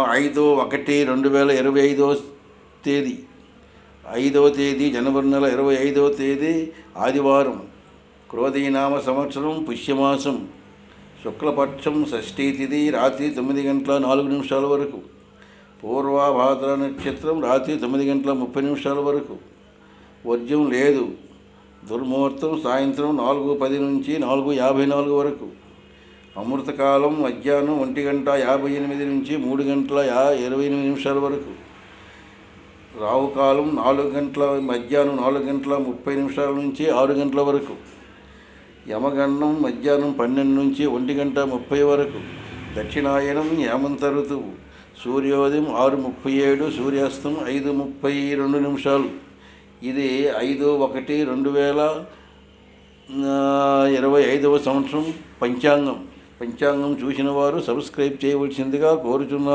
5/1/2025 తేదీ 5వ తేదీ జనవరి నెల 25వ తేదీ ఆదివారం. క్రోధీనామ సంవత్సరం పుష్యమాసం శుక్లపక్షం షష్ఠీ తిథి రాత్రి 9:04 వరకు. పూర్వభాద్ర నక్షత్రం రాత్రి 9:30 వరకు. వర్జ్యం లేదు. దుర్ముహూర్తం సాయంత్రం 4:10 నుంచి 4:54 వరకు. అమృతకాలం మధ్యాహ్నం 1:58 నుంచి 3:28 వరకు. రాహుకాలం మధ్యాహ్నం 4:30 నుంచి 6 వరకు. యమగండం మధ్యాహ్నం 12 నుంచి 1:30 వరకు. దక్షిణాయనం హేమంత ఋతువు. సూర్యోదయం 6:37, సూర్యాస్తం 5:32. ఇది 5/1/2025 సంవత్సరం పంచాంగం చూసిన వారు సబ్స్క్రైబ్ చేయవలసిందిగా కోరుచున్నారు.